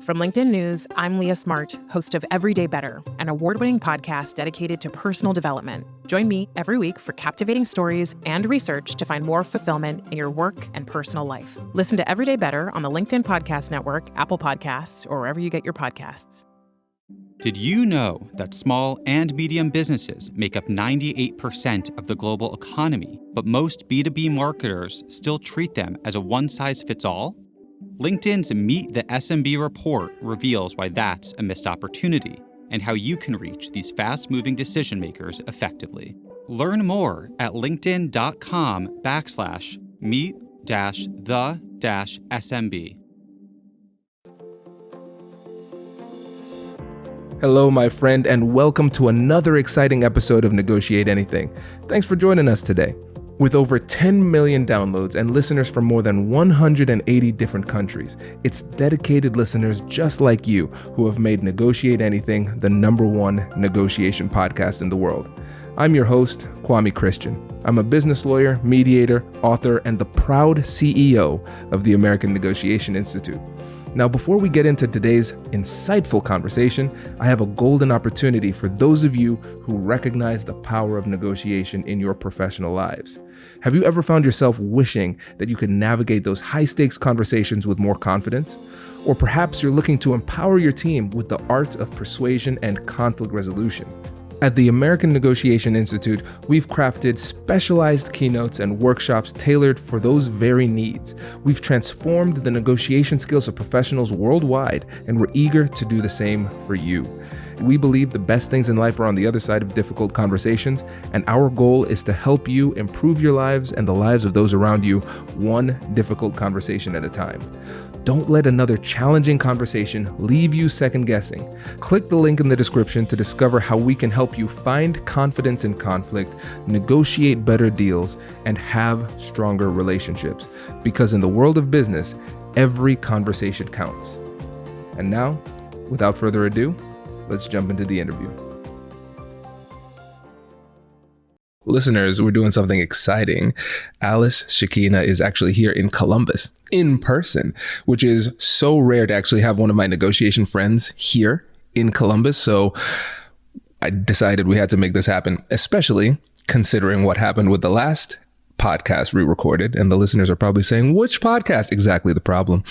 From LinkedIn News, I'm Leah Smart, host of Everyday Better, an award-winning podcast dedicated to personal development. Join me every week for captivating stories and research to find more fulfillment in your work and personal life. Listen to Everyday Better on the LinkedIn Podcast Network, Apple Podcasts, or wherever you get your podcasts. Did you know that small and medium businesses make up 98% of the global economy, but most B2B marketers still treat them as a one-size-fits-all? LinkedIn's Meet the SMB report reveals why that's a missed opportunity and how you can reach these fast-moving decision makers effectively. Learn more at linkedin.com/meet-the-SMB. Hello, my friend, and welcome to another exciting episode of Negotiate Anything. Thanks for joining us today. With over 10 million downloads and listeners from more than 180 different countries, it's dedicated listeners just like you who have made Negotiate Anything the #1 negotiation podcast in the world. I'm your host, Kwame Christian. I'm a business lawyer, mediator, author, and the proud CEO of the American Negotiation Institute. Now, before we get into today's insightful conversation, I have a golden opportunity for those of you who recognize the power of negotiation in your professional lives. Have you ever found yourself wishing that you could navigate those high-stakes conversations with more confidence? Or perhaps you're looking to empower your team with the art of persuasion and conflict resolution. At the American Negotiation Institute, we've crafted specialized keynotes and workshops tailored for those very needs. We've transformed the negotiation skills of professionals worldwide, and we're eager to do the same for you. We believe the best things in life are on the other side of difficult conversations, and our goal is to help you improve your lives and the lives of those around you, one difficult conversation at a time. Don't let another challenging conversation leave you second guessing. Click the link in the description to discover how we can help you find confidence in conflict, negotiate better deals, and have stronger relationships. Because in the world of business, every conversation counts. And now, without further ado, let's jump into the interview. Listeners, we're doing something exciting. Alice Shikina is actually here in Columbus in person, which is so rare to actually have one of my negotiation friends here in Columbus. So I decided we had to make this happen, especially considering what happened with the last podcast re-recorded, and the listeners are probably saying, which podcast? Exactly the problem.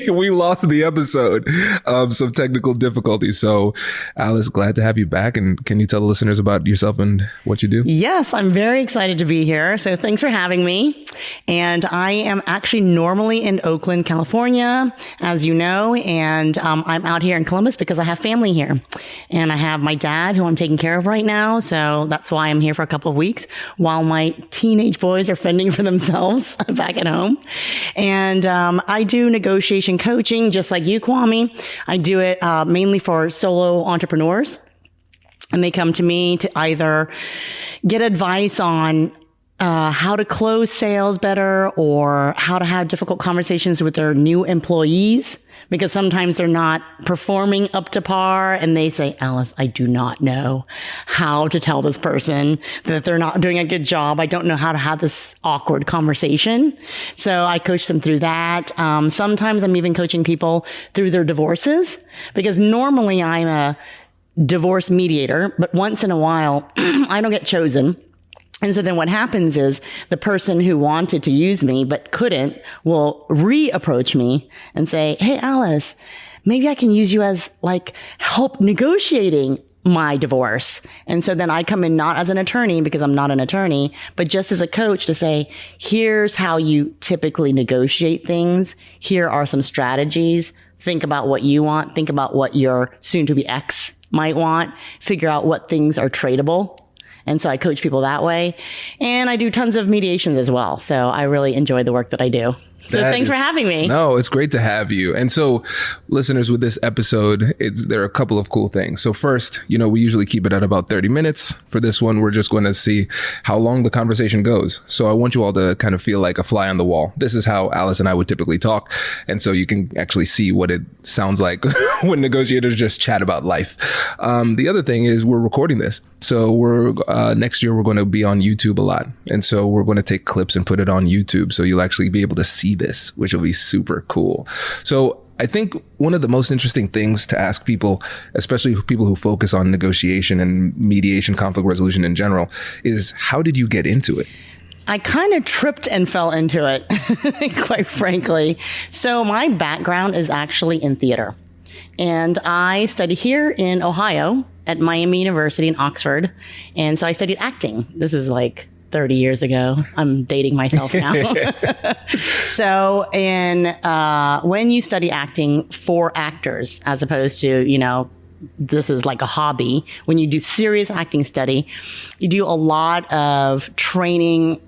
we lost the episode of some technical difficulties. So Alice, glad to have you back. And can you tell the listeners about yourself and what you do? Yes, I'm very excited to be here. So thanks for having me. And I am actually normally in Oakland, California, as you know, and I'm out here in Columbus because I have family here. And I have my dad, who I'm taking care of right now. So that's why I'm here for a couple of weeks while my teenage boys are fending for themselves back at home. And I do negotiation coaching, just like you, Kwame. I do it mainly for solo entrepreneurs. And they come to me to either get advice on how to close sales better or how to have difficult conversations with their new employees, because sometimes they're not performing up to par and they say, Alice, I do not know how to tell this person that they're not doing a good job. I don't know how to have this awkward conversation. So I coach them through that. Sometimes I'm even coaching people through their divorces, because normally I'm a divorce mediator, but once in a while I don't get chosen. And so then what happens is the person who wanted to use me but couldn't will re-approach me and say, hey, Alice, maybe I can use you as like help negotiating my divorce. And so then I come in not as an attorney, because I'm not an attorney, but just as a coach to say, here's how you typically negotiate things. Here are some strategies. Think about what you want. Think about what your soon-to-be ex might want. Figure out what things are tradable. And so I coach people that way. And I do tons of mediations as well. So I really enjoy the work that I do. So thanks for having me. No, it's great to have you. And so listeners, with this episode, there are a couple of cool things. So first, we usually keep it at about 30 minutes. For this one, we're just going to see how long the conversation goes. So I want you all to kind of feel like a fly on the wall. This is how Alice and I would typically talk. And so you can actually see what it sounds like when negotiators just chat about life. The other thing is we're recording this. So next year, we're going to be on YouTube a lot. And so we're going to take clips and put it on YouTube. So you'll actually be able to see this, which will be super cool. So I think one of the most interesting things to ask people, especially people who focus on negotiation and mediation, conflict resolution in general, is how did you get into it? I kind of tripped and fell into it, quite frankly. So my background is actually in theater. And I studied here in Ohio at Miami University in Oxford. And so I studied acting. This is like 30 years ago. I'm dating myself now. So when you study acting for actors, as opposed to, this is like a hobby, when you do serious acting study, you do a lot of training.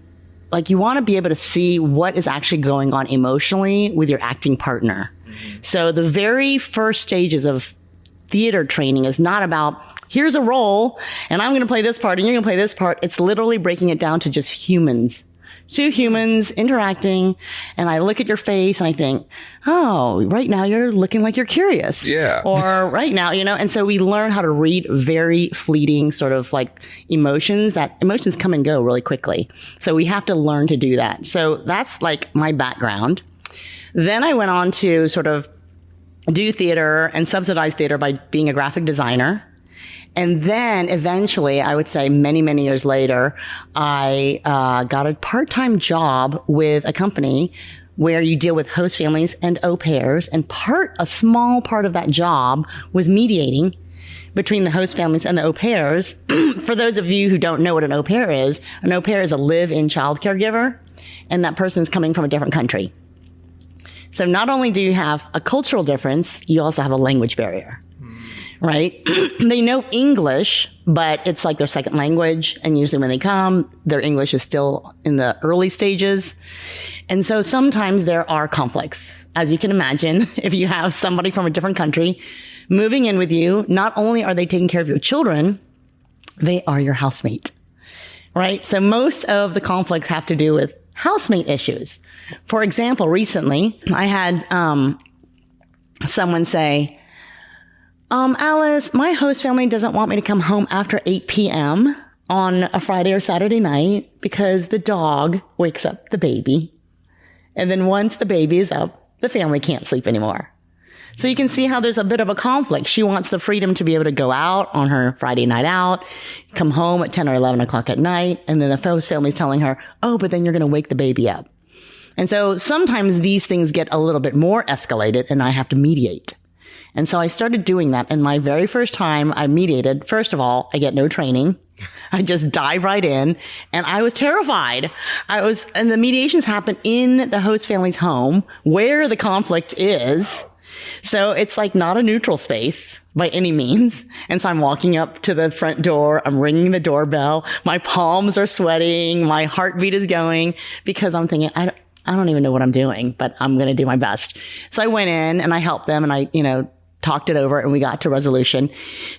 Like you want to be able to see what is actually going on emotionally with your acting partner. Mm-hmm. So the very first stages of theater training is not about, here's a role and I'm going to play this part and you're going to play this part. It's literally breaking it down to just humans. Two humans interacting, and I look at your face and I think, oh, right now you're looking like you're curious. Yeah. Or right now, and so we learn how to read very fleeting sort of like emotions. That emotions come and go really quickly. So we have to learn to do that. So that's like my background. Then I went on to sort of do theater and subsidize theater by being a graphic designer. And then eventually, I would say many, many years later, I got a part-time job with a company where you deal with host families and au pairs. And a small part of that job was mediating between the host families and the au pairs. For those of you who don't know what an au pair is a live-in child caregiver, and that person is coming from a different country. So not only do you have a cultural difference, you also have a language barrier. Right? They know English, but it's like their second language. And usually when they come, their English is still in the early stages. And so sometimes there are conflicts. As you can imagine, if you have somebody from a different country moving in with you, not only are they taking care of your children, they are your housemate. Right? So most of the conflicts have to do with housemate issues. For example, recently I had someone say, Alice, my host family doesn't want me to come home after 8 p.m. on a Friday or Saturday night because the dog wakes up the baby. And then once the baby is up, the family can't sleep anymore. So you can see how there's a bit of a conflict. She wants the freedom to be able to go out on her Friday night out, come home at 10 or 11 o'clock at night. And then the host family's telling her, oh, but then you're going to wake the baby up. And so sometimes these things get a little bit more escalated and I have to mediate. And so I started doing that. And my very first time I mediated, first of all, I get no training. I just dive right in. And I was terrified. And the mediations happen in the host family's home where the conflict is. So it's like not a neutral space by any means. And so I'm walking up to the front door. I'm ringing the doorbell. My palms are sweating. My heartbeat is going because I'm thinking, I don't even know what I'm doing, but I'm going to do my best. So I went in and I helped them and I, talked it over and we got to resolution.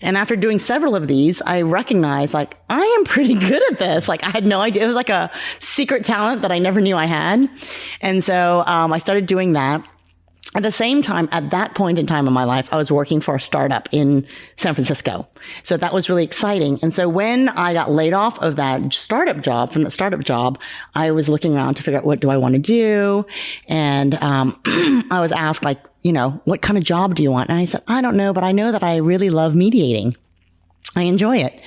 And after doing several of these, I recognized I am pretty good at this. I had no idea. It was like a secret talent that I never knew I had. And so, I started doing that. At the same time, at that point in time in my life, I was working for a startup in San Francisco. So that was really exciting. And so when I got laid off of that startup job, I was looking around to figure out what do I want to do. And, I was asked what kind of job do you want? And I said, I don't know, but I know that I really love mediating. I enjoy it.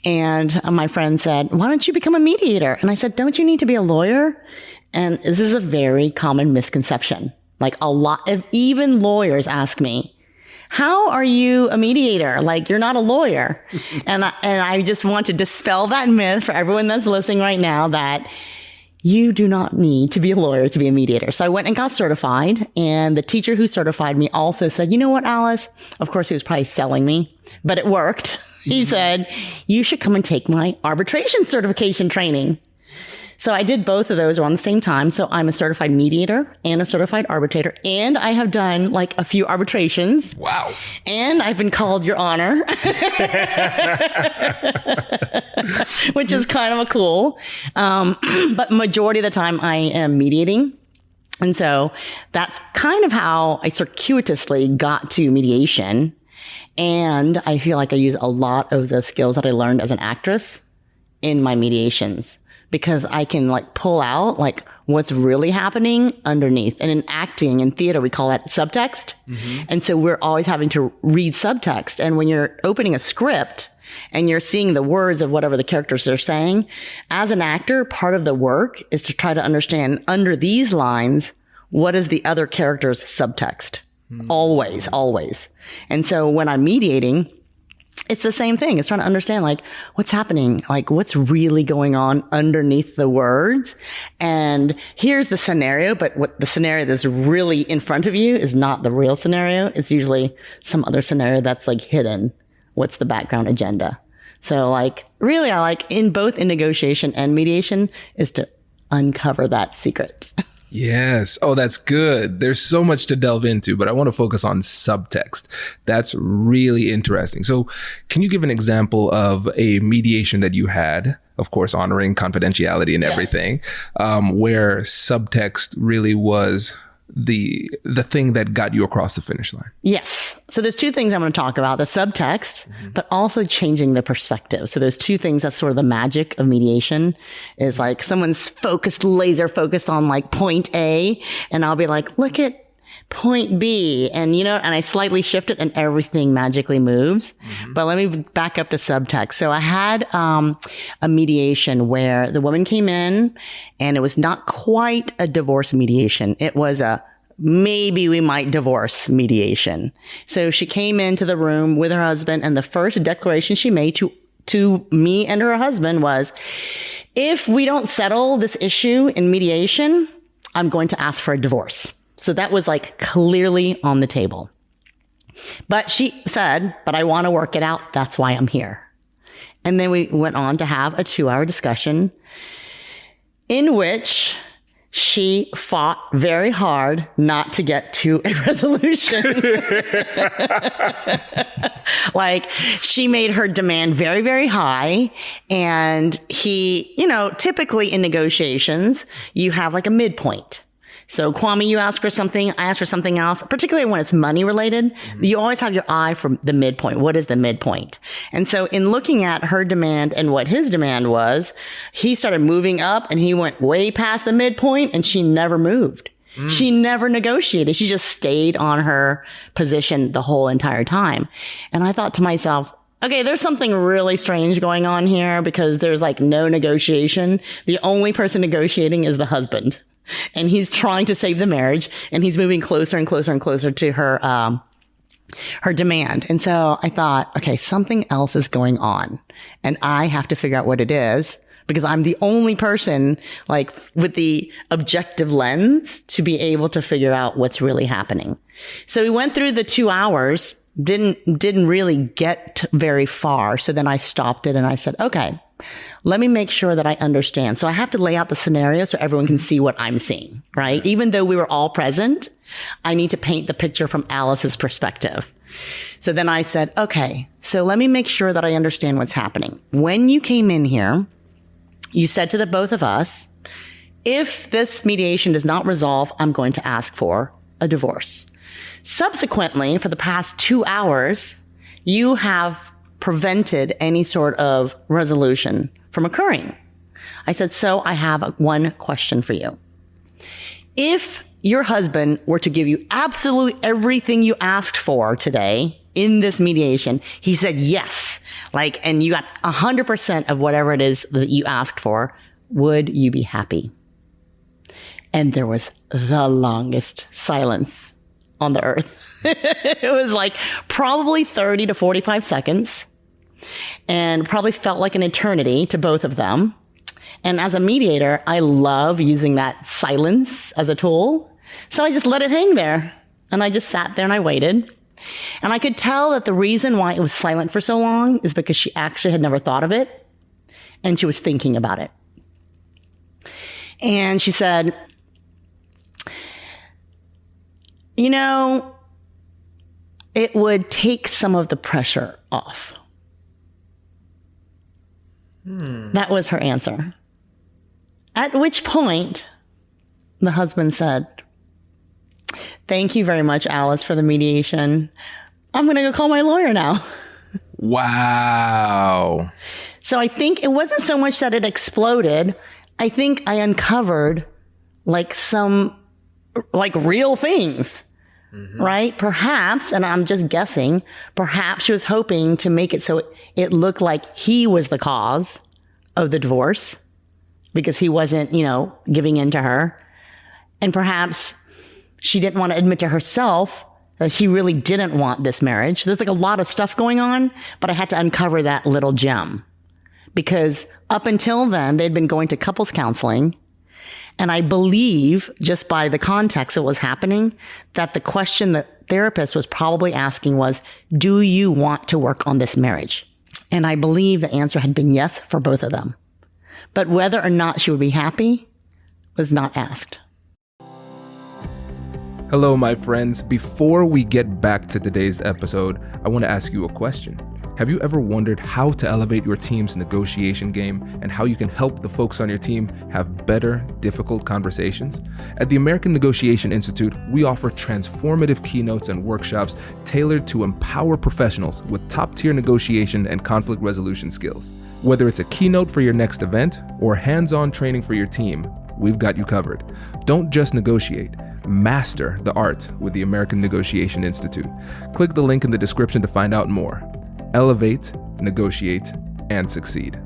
And my friend said, why don't you become a mediator? And I said, don't you need to be a lawyer? And this is a very common misconception. A lot of even lawyers ask me, how are you a mediator? You're not a lawyer. And I just want to dispel that myth for everyone that's listening right now that you do not need to be a lawyer to be a mediator. So I went and got certified. And the teacher who certified me also said, you know what, Alice? Of course, he was probably selling me, but it worked. He said, you should come and take my arbitration certification training. So I did both of those around the same time. So I'm a certified mediator and a certified arbitrator. And I have done a few arbitrations. Wow. And I've been called Your Honor, which is kind of cool. But majority of the time I am mediating. And so that's kind of how I circuitously got to mediation. And I feel like I use a lot of the skills that I learned as an actress in my mediations. Because I can pull out what's really happening underneath. And in acting and theater, we call that subtext. And so we're always having to read subtext. And when you're opening a script and you're seeing the words of whatever the characters are saying, as an actor, part of the work is to try to understand under these lines, what is the other character's subtext? Always, always. And so when I'm mediating, it's the same thing. It's trying to understand, like, what's happening, like what's really going on underneath the words. And here's the scenario, but what the scenario that's really in front of you is not the real scenario. It's usually some other scenario that's like hidden. What's the background agenda? So like, really, I like in both in negotiation and mediation is to uncover that secret. Yes. Oh, that's good. There's so much to delve into, but I want to focus on subtext. That's really interesting. So can you give an example of a mediation that you had, of course, honoring confidentiality and everything, where subtext really was the thing that got you across the finish line? Yes. So there's two things I'm going to talk about, the subtext, but also changing the perspective. So there's two things that's sort of the magic of mediation is like someone's laser focused on like point A, and I'll be like, look at point B. And, and I slightly shift it and everything magically moves. But let me back up to subtext. So I had a mediation where the woman came in and it was not quite a divorce mediation. It was a maybe we might divorce mediation. So she came into the room with her husband, and the first declaration she made to me and her husband was, if we don't settle this issue in mediation, I'm going to ask for a divorce. So that was like clearly on the table. But she said, but I want to work it out. That's why I'm here. And then we went on to have a 2-hour discussion in which she fought very hard not to get to a resolution. Like, she made her demand very, very high. And he, typically in negotiations, you have like a midpoint. So Kwame, you ask for something, I ask for something else, particularly when it's money related. You always have your eye for the midpoint. What is the midpoint? And so in looking at her demand and what his demand was, he started moving up and he went way past the midpoint, and she never moved. She never negotiated. She just stayed on her position the whole entire time. And I thought to myself, okay, there's something really strange going on here, because there's like no negotiation. The only person negotiating is the husband. And he's trying to save the marriage, and he's moving closer and closer and closer to her demand. And so I thought, okay, something else is going on, and I have to figure out what it is, because I'm the only person like with the objective lens to be able to figure out what's really happening. So we went through the 2 hours, didn't really get very far. So then I stopped it and I said, okay, let me make sure that I understand. So I have to lay out the scenario so everyone can see what I'm seeing, right? Even though we were all present, I need to paint the picture from Alice's perspective. So then I said, okay, so let me make sure that I understand what's happening. When you came in here, you said to the both of us, if this mediation does not resolve, I'm going to ask for a divorce. Subsequently, for the past 2 hours, you have prevented any sort of resolution from occurring. I said, so I have one question for you. If your husband were to give you absolutely everything you asked for today in this mediation, he said yes, and you got 100% of whatever it is that you asked for, would you be happy? And there was the longest silence on the earth. It was like probably 30 to 45 seconds, and probably felt like an eternity to both of them. And as a mediator, I love using that silence as a tool. So I just let it hang there, and I just sat there and I waited. And I could tell that the reason why it was silent for so long is because she actually had never thought of it, and she was thinking about it. And she said, it would take some of the pressure off. That was her answer. At which point, the husband said, thank you very much, Alice, for the mediation. I'm going to go call my lawyer now. Wow. So I think it wasn't so much that it exploded. I think I uncovered like some like real things, right? Perhaps, and I'm just guessing, perhaps she was hoping to make it so it looked like he was the cause of the divorce because he wasn't, giving in to her. And perhaps she didn't want to admit to herself that she really didn't want this marriage. There's like a lot of stuff going on, but I had to uncover that little gem because up until then, they'd been going to couples counseling. And I believe, just by the context of what was happening, that the question the therapist was probably asking was, do you want to work on this marriage? And I believe the answer had been yes for both of them. But whether or not she would be happy was not asked. Hello, my friends. Before we get back to today's episode, I want to ask you a question. Have you ever wondered how to elevate your team's negotiation game and how you can help the folks on your team have better, difficult conversations? At the American Negotiation Institute, we offer transformative keynotes and workshops tailored to empower professionals with top-tier negotiation and conflict resolution skills. Whether it's a keynote for your next event or hands-on training for your team, we've got you covered. Don't just negotiate. Master the art with the American Negotiation Institute. Click the link in the description to find out more. Elevate, negotiate, and succeed.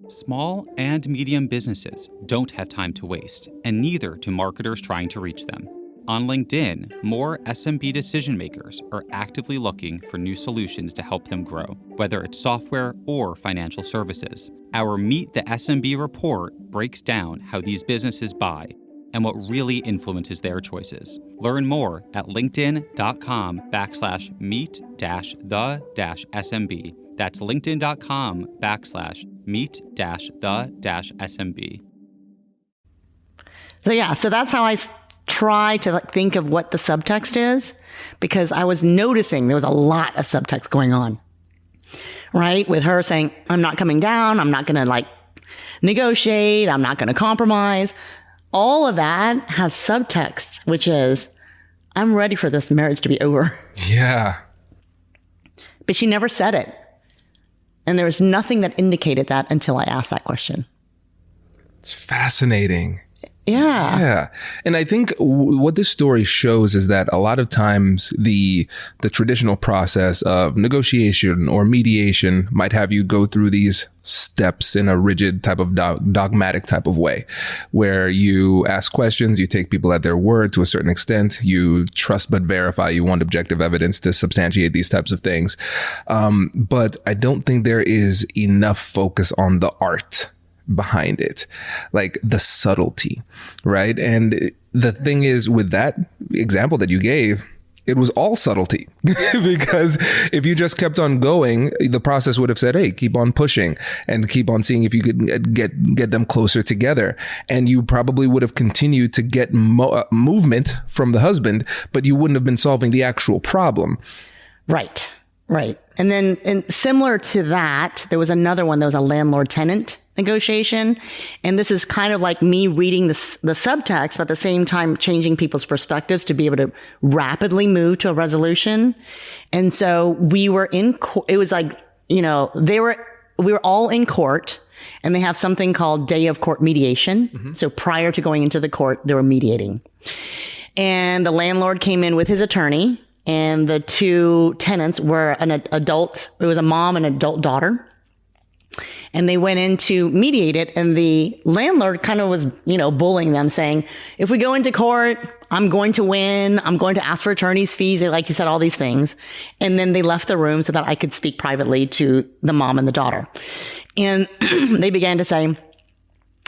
Small and medium businesses don't have time to waste, and neither do marketers trying to reach them. On LinkedIn, more SMB decision makers are actively looking for new solutions to help them grow, whether it's software or financial services. Our Meet the SMB report breaks down how these businesses buy and what really influences their choices. Learn more at linkedin.com/meet-the-SMB. That's linkedin.com/meet-the-SMB. So that's how I try to think of what the subtext is, because I was noticing there was a lot of subtext going on, right? With her saying, I'm not coming down. I'm not going to negotiate. I'm not going to compromise. All of that has subtext, which is, I'm ready for this marriage to be over. Yeah. But she never said it. And there was nothing that indicated that until I asked that question. It's fascinating. Yeah. And I think what this story shows is that a lot of times the traditional process of negotiation or mediation might have you go through these steps in a rigid type of dogmatic type of way, where you ask questions, you take people at their word to a certain extent, you trust but verify, you want objective evidence to substantiate these types of things. But I don't think there is enough focus on the art behind it, like the subtlety, right? And the thing is, with that example that you gave, it was all subtlety because if you just kept on going, the process would have said, hey, keep on pushing and keep on seeing if you could get them closer together. And you probably would have continued to get movement from the husband, but you wouldn't have been solving the actual problem. Right. And then similar to that, there was another one that was a landlord-tenant negotiation. And this is kind of like me reading the subtext, but at the same time changing people's perspectives to be able to rapidly move to a resolution. And so we were in court. It was like, we were all in court, and they have something called day of court mediation. Mm-hmm. So prior to going into the court, they were mediating. And the landlord came in with his attorney, and the two tenants were an adult. It was a mom and an adult daughter. And they went in to mediate it. And the landlord kind of was, bullying them, saying, if we go into court, I'm going to win. I'm going to ask for attorney's fees. Like you said, all these things. And then they left the room so that I could speak privately to the mom and the daughter. And they began to say,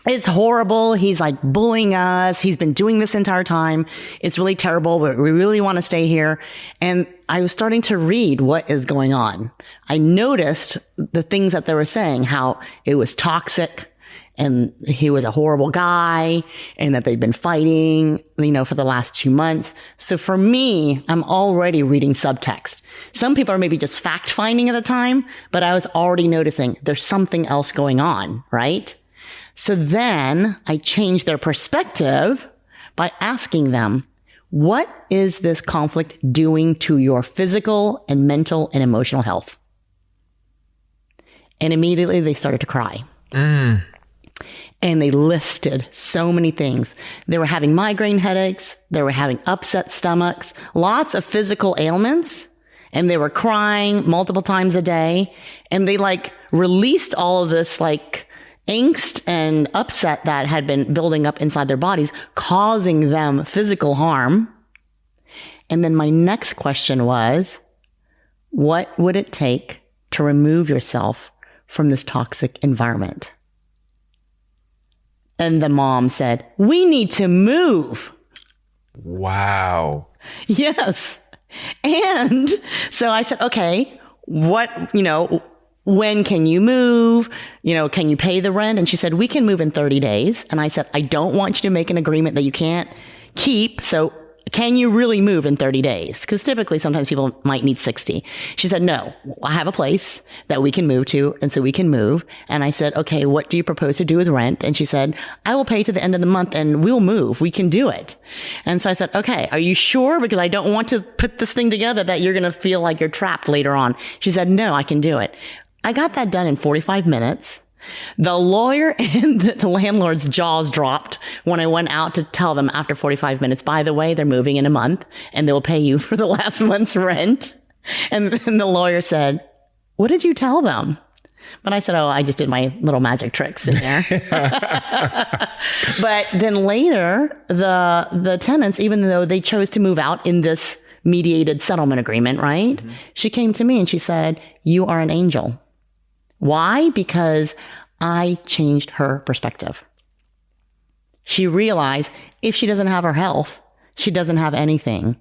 it's horrible. He's bullying us. He's been doing this entire time. It's really terrible, but we really want to stay here. And I was starting to read what is going on. I noticed the things that they were saying, how it was toxic and he was a horrible guy and that they'd been fighting, for the last 2 months. So for me, I'm already reading subtext. Some people are maybe just fact finding at the time, but I was already noticing there's something else going on, right? So then I changed their perspective by asking them, what is this conflict doing to your physical and mental and emotional health? And immediately they started to cry. And they listed so many things. They were having migraine headaches. They were having upset stomachs, lots of physical ailments. And they were crying multiple times a day. And they released all of this angst and upset that had been building up inside their bodies, causing them physical harm. And then my next question was, what would it take to remove yourself from this toxic environment? And the mom said, we need to move. Wow. Yes. And so I said, okay, when can you move? Can you pay the rent? And she said, we can move in 30 days. And I said, I don't want you to make an agreement that you can't keep. So can you really move in 30 days? Because typically sometimes people might need 60. She said, no, I have a place that we can move to. And so we can move. And I said, okay, what do you propose to do with rent? And she said, I will pay to the end of the month and we'll move. We can do it. And so I said, okay, are you sure? Because I don't want to put this thing together that you're going to feel like you're trapped later on. She said, no, I can do it. I got that done in 45 minutes. The lawyer and the landlord's jaws dropped when I went out to tell them after 45 minutes, by the way, they're moving in a month and they will pay you for the last month's rent. And then the lawyer said, what did you tell them? But I said, oh, I just did my little magic tricks in there. But then later, the tenants, even though they chose to move out in this mediated settlement agreement, right? Mm-hmm. She came to me and she said, you are an angel. Why? Because I changed her perspective. She realized if she doesn't have her health, she doesn't have anything.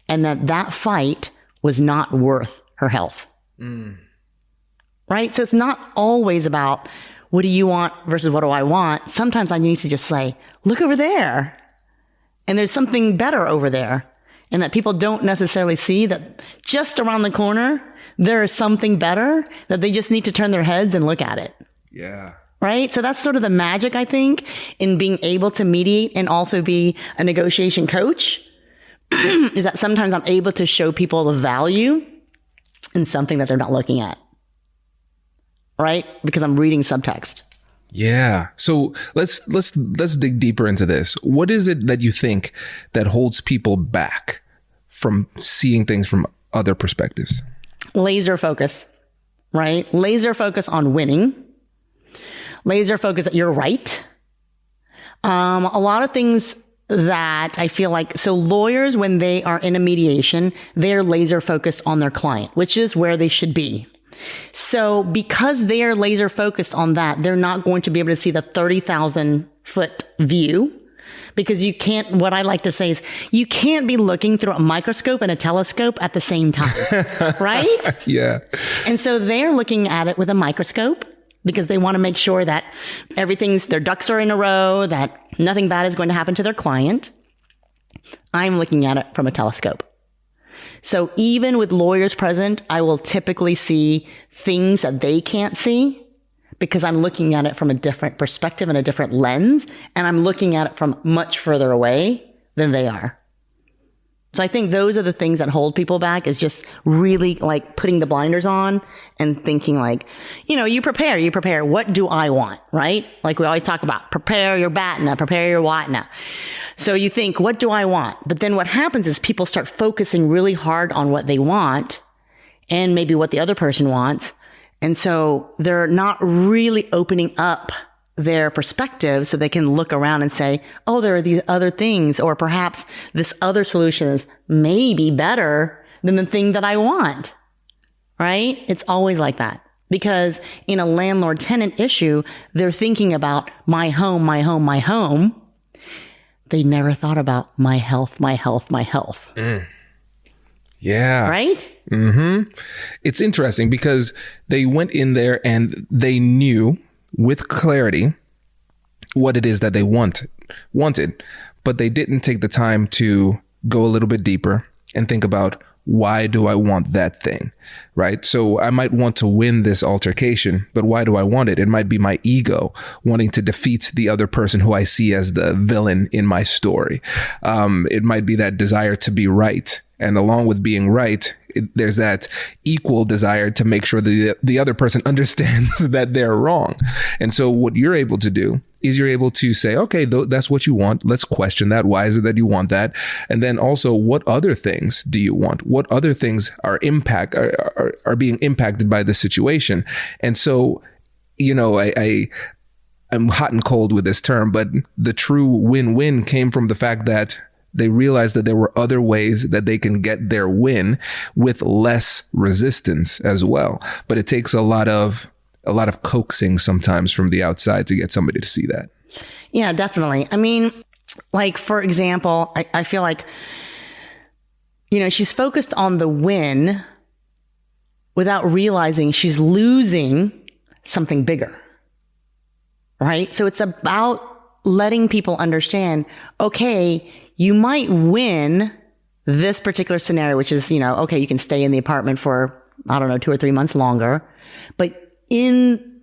And that fight was not worth her health. Mm. Right? So it's not always about what do you want versus what do I want. Sometimes I need to just say, look over there. And there's something better over there. And that people don't necessarily see that just around the corner, there is something better that they just need to turn their heads and look at it. Yeah. Right? So that's sort of the magic, I think, in being able to mediate and also be a negotiation coach is that sometimes I'm able to show people the value in something that they're not looking at. Right? Because I'm reading subtext. Yeah. So let's dig deeper into this. What is it that you think that holds people back from seeing things from other perspectives? Laser focus, right? Laser focus on winning. Laser focus that you're right. A lot of things that I feel like, so lawyers, when they are in a mediation, they're laser focused on their client, which is where they should be. So because they are laser focused on that, they're not going to be able to see the 30,000 foot view, because you can't, what I like to say is you can't be looking through a microscope and a telescope at the same time, right? Yeah. And so they're looking at it with a microscope because they want to make sure that their ducks are in a row, that nothing bad is going to happen to their client. I'm looking at it from a telescope. So even with lawyers present, I will typically see things that they can't see because I'm looking at it from a different perspective and a different lens, and I'm looking at it from much further away than they are. So I think those are the things that hold people back, is just really putting the blinders on and thinking you prepare. What do I want? Right? Like we always talk about, prepare your BATNA, prepare your WATNA. So you think, what do I want? But then what happens is people start focusing really hard on what they want and maybe what the other person wants. And so they're not really opening up their perspective so they can look around and say, oh, there are these other things, or perhaps this other solution is maybe better than the thing that I want, right? It's always like that, because in a landlord-tenant issue, they're thinking about my home, my home, my home. They never thought about my health, my health, my health. Mm. Yeah. Right? Mm-hmm. It's interesting because they went in there and they knew with clarity what it is that they wanted, but they didn't take the time to go a little bit deeper and think about, why do I want that thing, right? So I might want to win this altercation, but why do I want it? It might be my ego wanting to defeat the other person who I see as the villain in my story. It might be that desire to be right. And along with being right, there's that equal desire to make sure that the other person understands that they're wrong. And so what you're able to do is you're able to say, okay, that's what you want. Let's question that. Why is it that you want that? And then also, what other things do you want? What other things are being impacted by this situation? And so, I'm hot and cold with this term, but the true win-win came from the fact that they realized that there were other ways that they can get their win with less resistance as well. But it takes a lot of coaxing sometimes from the outside to get somebody to see that. Yeah, definitely. I mean, like, for example, I feel like, she's focused on the win without realizing she's losing something bigger, right? So it's about letting people understand, okay, you might win this particular scenario, which is, okay, you can stay in the apartment for, 2 or 3 months longer. But in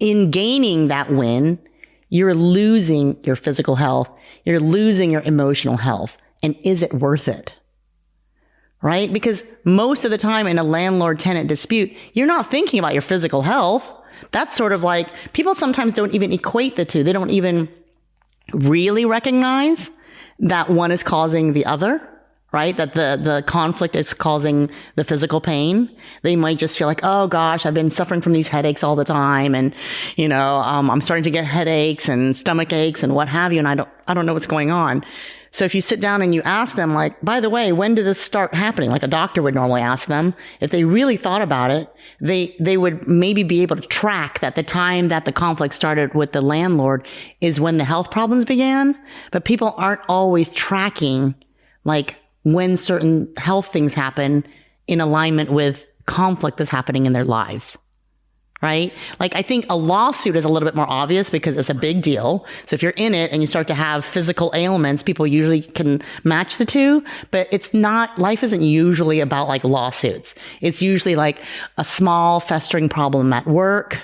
gaining that win, you're losing your physical health. You're losing your emotional health. And is it worth it? Right? Because most of the time in a landlord-tenant dispute, you're not thinking about your physical health. That's sort of like, people sometimes don't even equate the two. They don't even really recognize that one is causing the other, right? That the conflict is causing the physical pain. They might just feel like, oh gosh, I've been suffering from these headaches all the time. And, I'm starting to get headaches and stomach aches and what have you. And I don't know what's going on. So if you sit down and you ask them, like, by the way, when did this start happening? Like a doctor would normally ask them. If they really thought about it, they would maybe be able to track that the time that the conflict started with the landlord is when the health problems began. But people aren't always tracking, like, when certain health things happen in alignment with conflict that's happening in their lives. Right? Like, I think a lawsuit is a little bit more obvious because it's a big deal. So if you're in it and you start to have physical ailments, people usually can match the two, but life isn't usually about like lawsuits. It's usually like a small festering problem at work.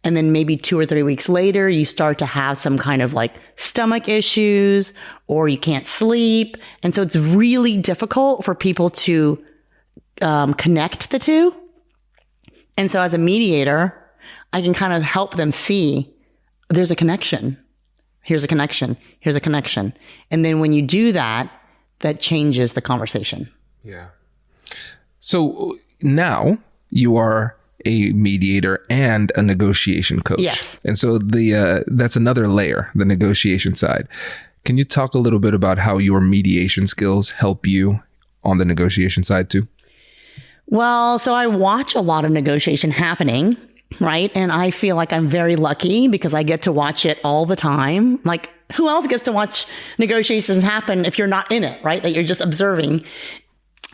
And then maybe 2 or 3 weeks later, you start to have some kind of like stomach issues or you can't sleep. And so it's really difficult for people to connect the two. And so as a mediator, I can kind of help them see there's a connection. Here's a connection. Here's a connection. And then when you do that, that changes the conversation. Yeah. So now you are a mediator and a negotiation coach. Yes. And so that's another layer, the negotiation side. Can you talk a little bit about how your mediation skills help you on the negotiation side too? Well, so I watch a lot of negotiation happening, right? And I feel like I'm very lucky because I get to watch it all the time. Like, who else gets to watch negotiations happen if you're not in it, right? That you're just observing.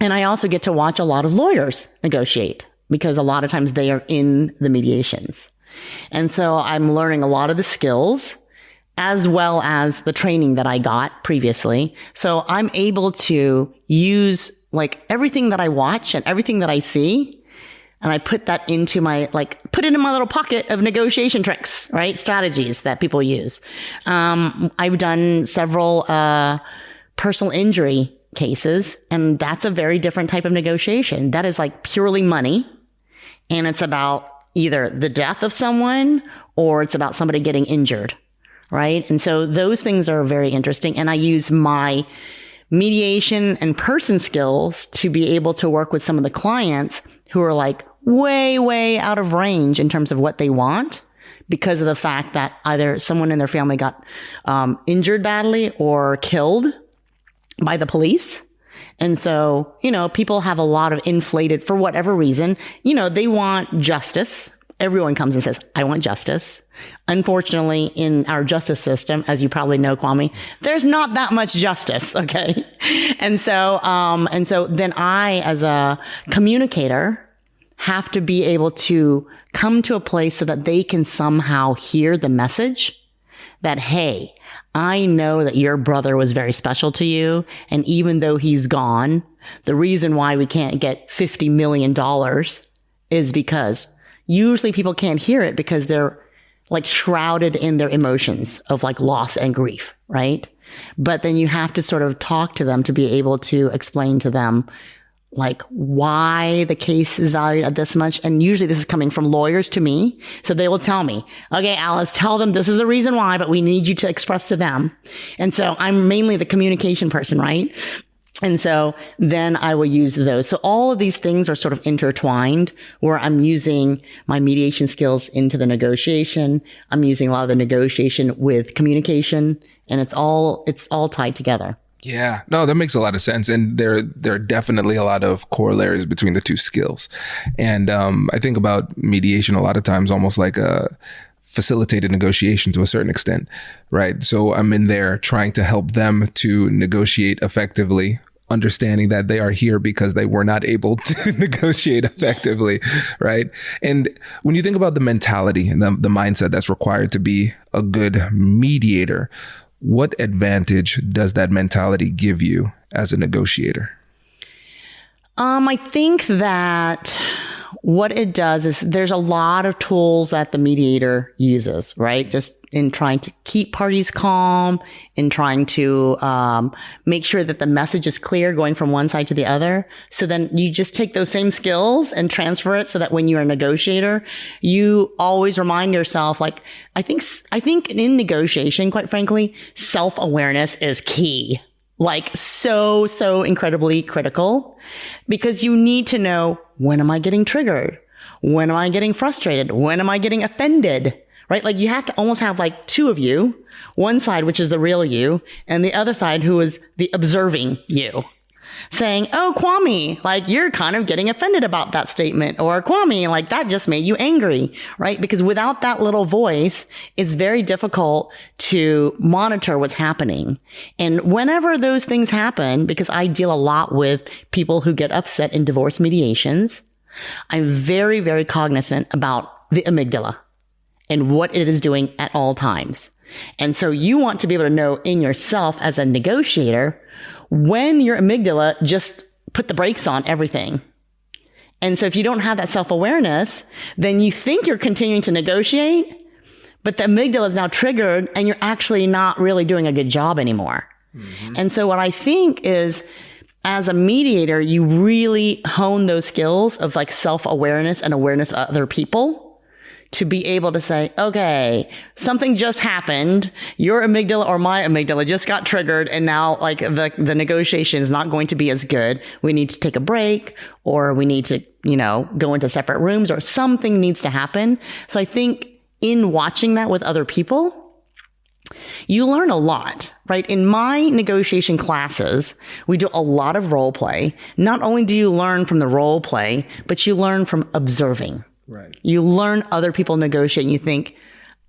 And I also get to watch a lot of lawyers negotiate because a lot of times they are in the mediations. And so I'm learning a lot of the skills as well as the training that I got previously. So I'm able to use like everything that I watch and everything that I see, and I put that into put it in my little pocket of negotiation tricks, right? Strategies that people use. I've done several personal injury cases, and that's a very different type of negotiation. That is like purely money, and it's about either the death of someone or it's about somebody getting injured. Right. And so those things are very interesting. And I use my mediation and person skills to be able to work with some of the clients who are like way, way out of range in terms of what they want because of the fact that either someone in their family got injured badly or killed by the police. And so, people have a lot of inflated, for whatever reason, they want justice. Everyone comes and says, I want justice. Unfortunately, in our justice system, as you probably know, Kwame, there's not that much justice. Okay. And so then I, as a communicator, have to be able to come to a place so that they can somehow hear the message that, hey, I know that your brother was very special to you. And even though he's gone, the reason why we can't get $50 million is because usually people can't hear it because they're like shrouded in their emotions of like loss and grief, right? But then you have to sort of talk to them to be able to explain to them like why the case is valued at this much. And usually this is coming from lawyers to me. So they will tell me, okay, Alice, tell them this is the reason why, but we need you to express to them. And so I'm mainly the communication person, right? And so then I will use those. So all of these things are sort of intertwined where I'm using my mediation skills into the negotiation. I'm using a lot of the negotiation with communication, and it's all tied together. Yeah, no, that makes a lot of sense. And there are definitely a lot of corollaries between the two skills. And I think about mediation a lot of times almost like a facilitated negotiation to a certain extent, right? So I'm in there trying to help them to negotiate effectively, understanding that they are here because they were not able to negotiate effectively, right? And when you think about the mentality and the mindset that's required to be a good mediator, what advantage does that mentality give you as a negotiator? I think that what it does is there's a lot of tools that the mediator uses, right? Just in trying to keep parties calm, in trying to make sure that the message is clear going from one side to the other. So then you just take those same skills and transfer it so that when you're a negotiator, you always remind yourself, like, I think in negotiation, quite frankly, self-awareness is key. Like so incredibly critical, because you need to know, when am I getting triggered? When am I getting frustrated? When am I getting offended? Right? Like you have to almost have like two of you, one side, which is the real you, and the other side who is the observing you, saying, oh, Kwame, like you're kind of getting offended about that statement, or Kwame, like that just made you angry, right? Because without that little voice, it's very difficult to monitor what's happening. And whenever those things happen, because I deal a lot with people who get upset in divorce mediations, I'm very, very cognizant about the amygdala and what it is doing at all times. And so you want to be able to know in yourself as a negotiator when your amygdala just put the brakes on everything. And so if you don't have that self-awareness, then you think you're continuing to negotiate, but the amygdala is now triggered and you're actually not really doing a good job anymore. Mm-hmm. And so what I think is, as a mediator, you really hone those skills of like self-awareness and awareness of other people to be able to say, okay, something just happened. Your amygdala or my amygdala just got triggered. And now like the negotiation is not going to be as good. We need to take a break, or we need to, go into separate rooms, or something needs to happen. So I think in watching that with other people, you learn a lot, right? In my negotiation classes, we do a lot of role play. Not only do you learn from the role play, but you learn from observing. Right. You learn other people negotiate and you think,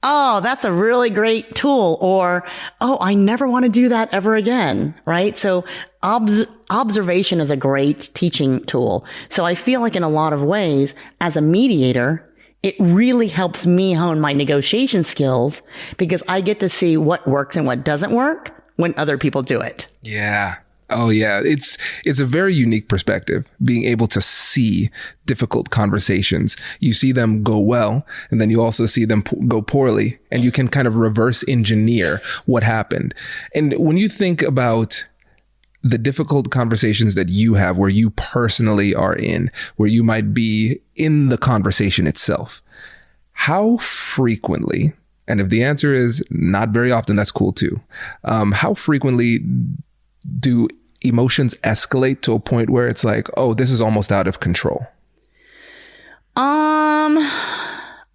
oh, that's a really great tool, or, oh, I never want to do that ever again. Right. So observation is a great teaching tool. So I feel like in a lot of ways, as a mediator, it really helps me hone my negotiation skills because I get to see what works and what doesn't work when other people do it. Yeah. Oh, yeah. It's a very unique perspective, being able to see difficult conversations. You see them go well, and then you also see them go poorly, and you can kind of reverse engineer what happened. And when you think about the difficult conversations that you have where you personally are in, where you might be in the conversation itself, how frequently, and if the answer is not very often, that's cool too. How frequently do emotions escalate to a point where it's like, oh, this is almost out of control?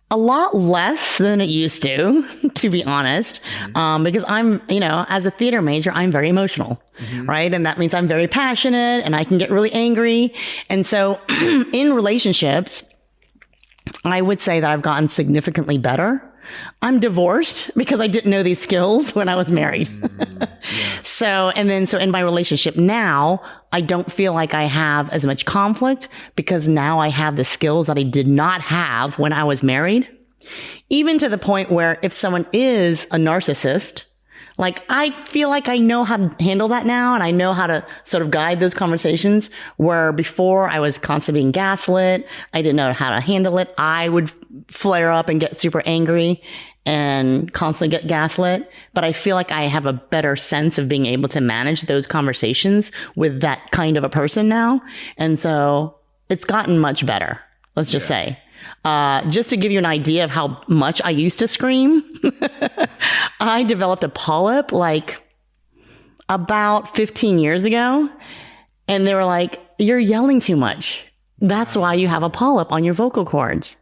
A lot less than it used to be honest. Because I'm, as a theater major, I'm very emotional, right? And that means I'm very passionate and I can get really angry. And so in relationships, I would say that I've gotten significantly better. I'm divorced because I didn't know these skills when I was married. So in my relationship now, I don't feel like I have as much conflict because now I have the skills that I did not have when I was married. Even to the point where if someone is a narcissist, like I feel like I know how to handle that now, and I know how to sort of guide those conversations, where before I was constantly being gaslit. I didn't know how to handle it. I would flare up and get super angry. and constantly get gaslit, but I feel like I have a better sense of being able to manage those conversations with that kind of a person now. And so it's gotten much better, let's just say. Just to give you an idea of how much I used to scream, I developed a polyp like about 15 years ago. And they were like, you're yelling too much. That's why you have a polyp on your vocal cords.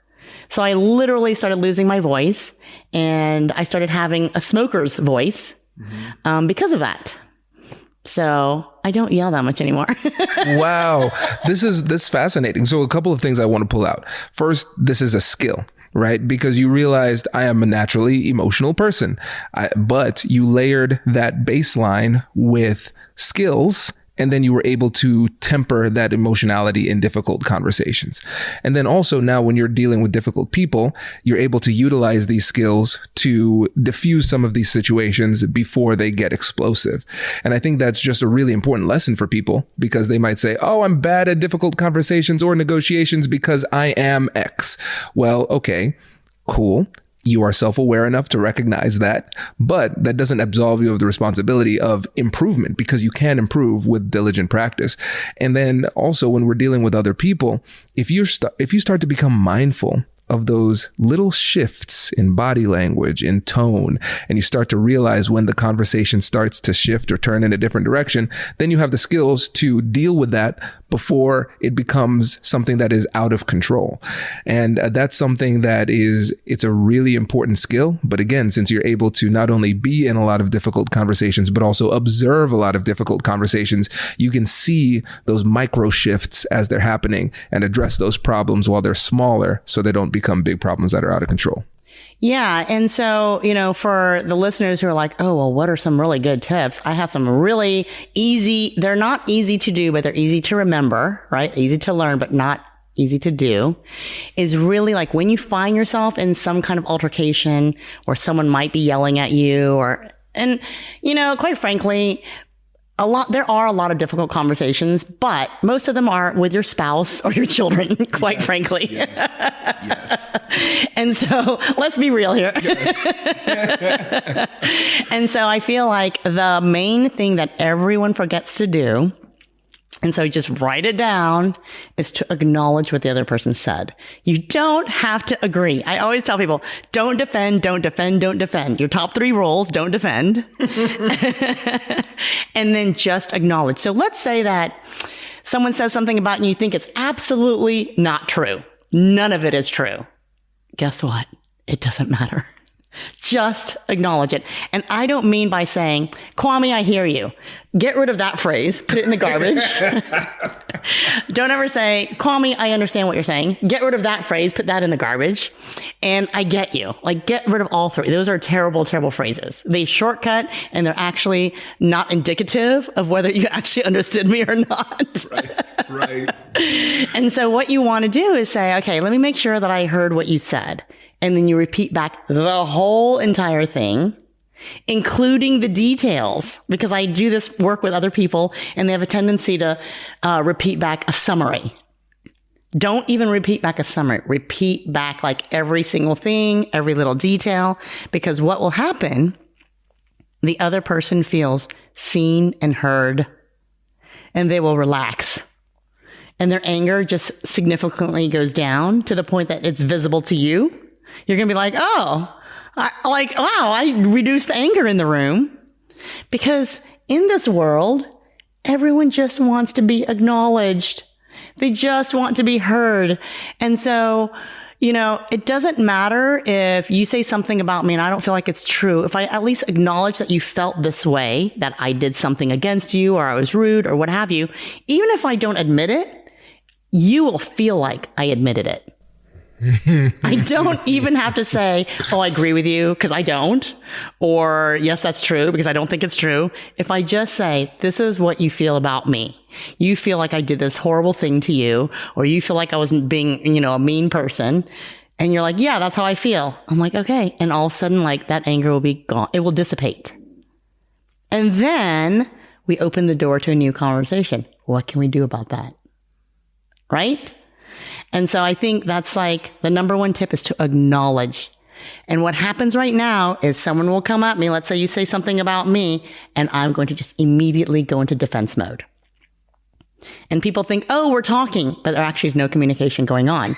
So I literally started losing my voice, and I started having a smoker's voice because of that. So I don't yell that much anymore. Wow. This is fascinating. So a couple of things I want to pull out. First, this is a skill, right? Because you realized I am a naturally emotional person, but you layered that baseline with skills. And then you were able to temper that emotionality in difficult conversations. And then also now when you're dealing with difficult people, you're able to utilize these skills to diffuse some of these situations before they get explosive. And I think that's just a really important lesson for people, because they might say, oh, I'm bad at difficult conversations or negotiations because I am X. Well, okay, cool. You are self-aware enough to recognize that, but that doesn't absolve you of the responsibility of improvement, because you can improve with diligent practice. And then also when we're dealing with other people, if you start to become mindful of those little shifts in body language, in tone, and you start to realize when the conversation starts to shift or turn in a different direction, then you have the skills to deal with that before it becomes something that is out of control. And that's something that it's a really important skill. But again, since you're able to not only be in a lot of difficult conversations, but also observe a lot of difficult conversations, you can see those micro shifts as they're happening and address those problems while they're smaller, so they don't become big problems that are out of control. Yeah. And so, for the listeners who are like, oh, well, what are some really good tips? I have some really easy, they're not easy to do, but they're easy to remember, right? Easy to learn, but not easy to do, is really like when you find yourself in some kind of altercation or someone might be yelling at you quite frankly, there are a lot of difficult conversations, but most of them are with your spouse or your children, quite frankly. Yes. And so let's be real here. And so I feel like the main thing that everyone forgets to do, and so just write it down, is to acknowledge what the other person said. You don't have to agree. I always tell people, don't defend, don't defend, don't defend. Your top 3 rules, don't defend. And then just acknowledge. So let's say that someone says something about you, and you think it's absolutely not true. None of it is true. Guess what? It doesn't matter. Just acknowledge it. And I don't mean by saying, Kwame, I hear you. Get rid of that phrase. Put it in the garbage. Don't ever say, Kwame, I understand what you're saying. Get rid of that phrase. Put that in the garbage. And I get you. Like, get rid of all 3. Those are terrible, terrible phrases. They shortcut, and they're actually not indicative of whether you actually understood me or not. Right. And so what you want to do is say, okay, let me make sure that I heard what you said. And then you repeat back the whole entire thing, including the details, because I do this work with other people and they have a tendency to repeat back a summary. Don't even repeat back a summary. Repeat back like every single thing, every little detail, because what will happen, the other person feels seen and heard, and they will relax. And their anger just significantly goes down to the point that it's visible to you. You're going to be like, wow, I reduced the anger in the room. Because in this world, everyone just wants to be acknowledged. They just want to be heard. And so, it doesn't matter if you say something about me and I don't feel like it's true. If I at least acknowledge that you felt this way, that I did something against you or I was rude or what have you, even if I don't admit it, you will feel like I admitted it. I don't even have to say, oh, I agree with you, because I don't. Or, yes, that's true, because I don't think it's true. If I just say, this is what you feel about me. You feel like I did this horrible thing to you, or you feel like I was being, a mean person. And you're like, yeah, that's how I feel. I'm like, okay. And all of a sudden, that anger will be gone. It will dissipate. And then we open the door to a new conversation. What can we do about that? Right? And so I think that's the number one tip is to acknowledge. And what happens right now is someone will come at me. Let's say you say something about me, and I'm going to just immediately go into defense mode. And people think, oh, we're talking, but there actually is no communication going on.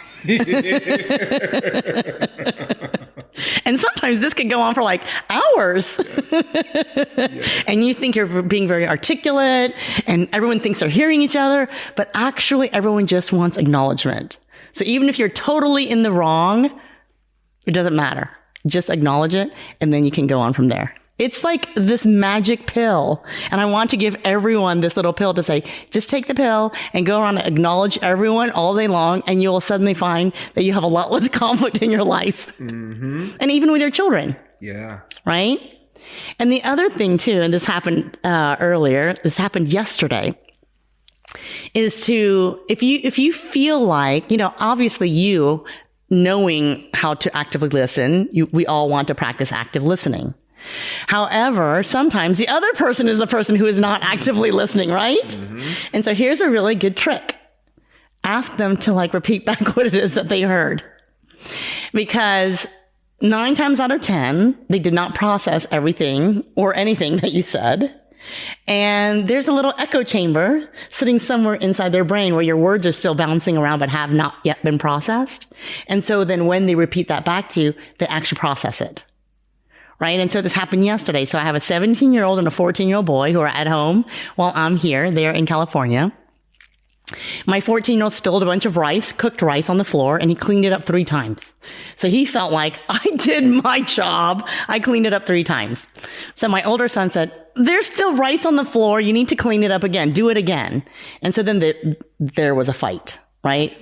And sometimes this can go on for like hours. Yes. And you think you're being very articulate and everyone thinks they're hearing each other, but actually everyone just wants acknowledgement. So even if you're totally in the wrong, it doesn't matter. Just acknowledge it and then you can go on from there. It's like this magic pill. And I want to give everyone this little pill to say, just take the pill and go around and acknowledge everyone all day long. And you will suddenly find that you have a lot less conflict in your life. Mm-hmm. And even with your children. Yeah. Right? And the other thing too, and this happened earlier, this happened yesterday, is to, if you feel like, obviously you knowing how to actively listen, we all want to practice active listening. However, sometimes the other person is the person who is not actively listening, right? Mm-hmm. And so here's a really good trick. Ask them to repeat back what it is that they heard. Because 9 times out of 10, they did not process everything or anything that you said. And there's a little echo chamber sitting somewhere inside their brain where your words are still bouncing around but have not yet been processed. And so then when they repeat that back to you, they actually process it. Right? And so this happened yesterday. So I have a 17-year-old and a 14-year-old boy who are at home while I'm here. They're in California. My 14-year-old spilled a bunch of cooked rice on the floor, and he cleaned it up 3 times. So he felt like, I did my job. I cleaned it up 3 times. So my older son said, there's still rice on the floor. You need to clean it up again. Do it again. And so then there was a fight. Right?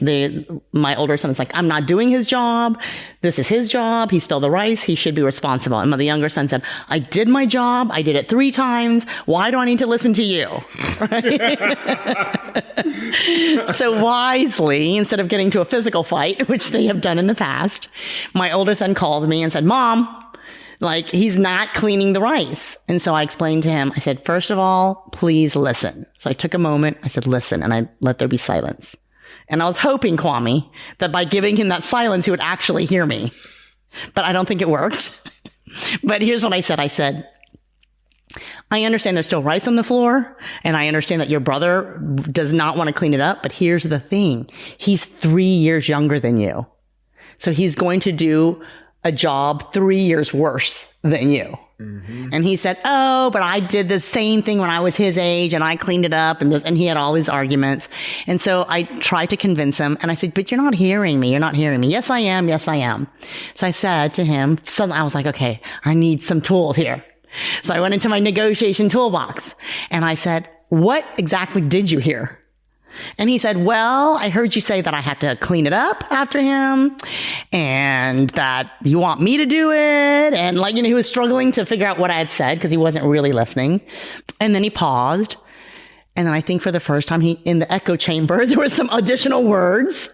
My older son is like, I'm not doing his job. This is his job. He spilled the rice. He should be responsible. And the younger son said, I did my job. I did it 3 times. Why do I need to listen to you? Right? So wisely, instead of getting to a physical fight, which they have done in the past, my older son called me and said, Mom, he's not cleaning the rice. And so I explained to him, I said, first of all, please listen. So I took a moment. I said, listen, and I let there be silence. And I was hoping, Kwame, that by giving him that silence, he would actually hear me. But I don't think it worked. But here's what I said. I said, I understand there's still rice on the floor, and I understand that your brother does not want to clean it up. But here's the thing. He's 3 years younger than you. So he's going to do a job 3 years worse than you. Mm-hmm. And he said, oh, but I did the same thing when I was his age and I cleaned it up and he had all these arguments. And so I tried to convince him and I said, but you're not hearing me. You're not hearing me. Yes, I am. Yes, I am. So I said to him, suddenly I was like, okay, I need some tools here. So I went into my negotiation toolbox and I said, what exactly did you hear? And he said, well, I heard you say that I have to clean it up after him and that you want me to do it. And he was struggling to figure out what I had said because he wasn't really listening. And then he paused. And then I think for the first time in the echo chamber, there were some additional words.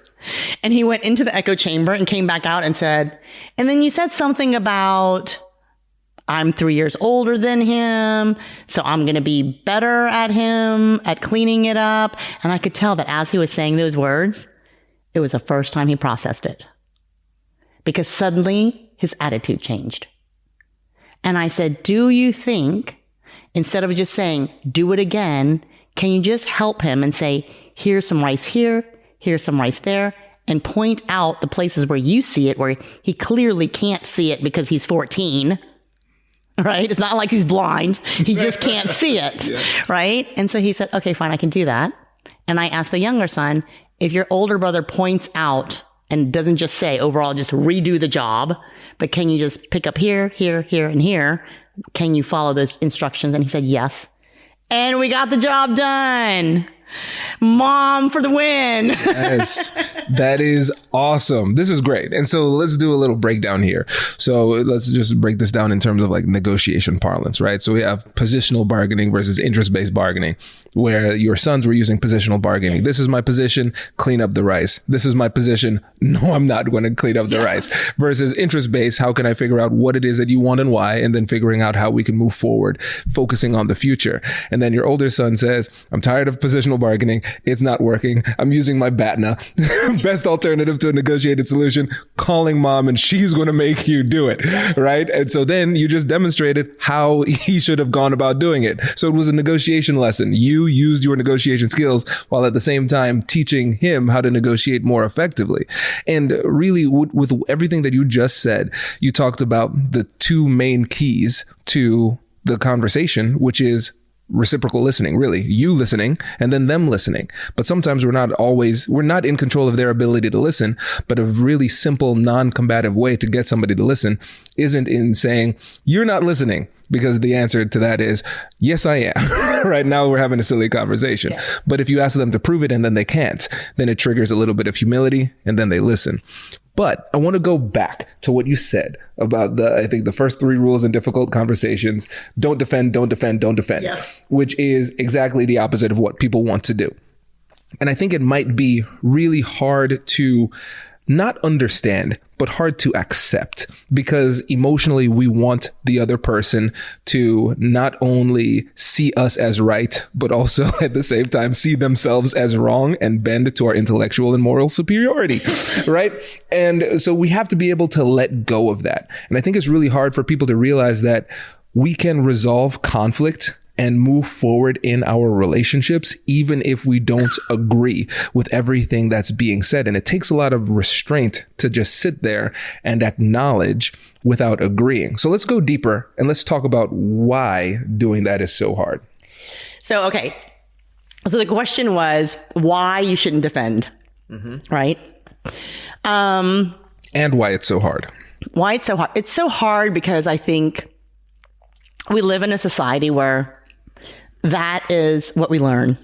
And he went into the echo chamber and came back out and said, and then you said something about, I'm 3 years older than him, so I'm going to be better at cleaning it up. And I could tell that as he was saying those words, it was the first time he processed it. Because suddenly his attitude changed. And I said, do you think, instead of just saying, do it again, can you just help him and say, here's some rice here, here's some rice there, and point out the places where you see it, where he clearly can't see it because he's 14, right? It's not like he's blind. He just can't see it, yeah. Right? And so he said, okay, fine, I can do that. And I asked the younger son, if your older brother points out and doesn't just say overall, just redo the job, but can you just pick up here, here, here, and here? Can you follow those instructions? And he said, yes. And we got the job done. Mom for the win. Yes, that is awesome. This is great. And so let's do a little breakdown here. So let's just break this down in terms of negotiation parlance, right? So we have positional bargaining versus interest-based bargaining, where your sons were using positional bargaining. This is my position, clean up the rice. This is my position, no, I'm not going to clean up the rice. Versus interest-based, how can I figure out what it is that you want and why, and then figuring out how we can move forward, focusing on the future. And then your older son says, I'm tired of positional bargaining. It's not working. I'm using my BATNA. Best alternative to a negotiated solution, calling mom, and she's going to make you do it. Right. And so then you just demonstrated how he should have gone about doing it. So it was a negotiation lesson. You used your negotiation skills while at the same time teaching him how to negotiate more effectively. And really, with everything that you just said, you talked about the two main keys to the conversation, which is reciprocal listening, really, you listening and then them listening. But sometimes we're not in control of their ability to listen, but a really simple, non-combative way to get somebody to listen isn't in saying, you're not listening, because the answer to that is, yes, I am. Right now we're having a silly conversation. Yeah. But if you ask them to prove it and then they can't, then it triggers a little bit of humility and then they listen. But I want to go back to what you said about I think the first 3 rules in difficult conversations: don't defend, don't defend, don't defend, yes. Which is exactly the opposite of what people want to do. And I think it might be really hard to not understand, but hard to accept, because emotionally we want the other person to not only see us as right, but also at the same time see themselves as wrong and bend to our intellectual and moral superiority, right? And so we have to be able to let go of that. And I think it's really hard for people to realize that we can resolve conflict and move forward in our relationships, even if we don't agree with everything that's being said. And it takes a lot of restraint to just sit there and acknowledge without agreeing. So let's go deeper and let's talk about why doing that is so hard. So, okay. So the question was why you shouldn't defend, right? And why it's so hard. Why it's so hard. It's so hard because I think we live in a society where that is what we learn.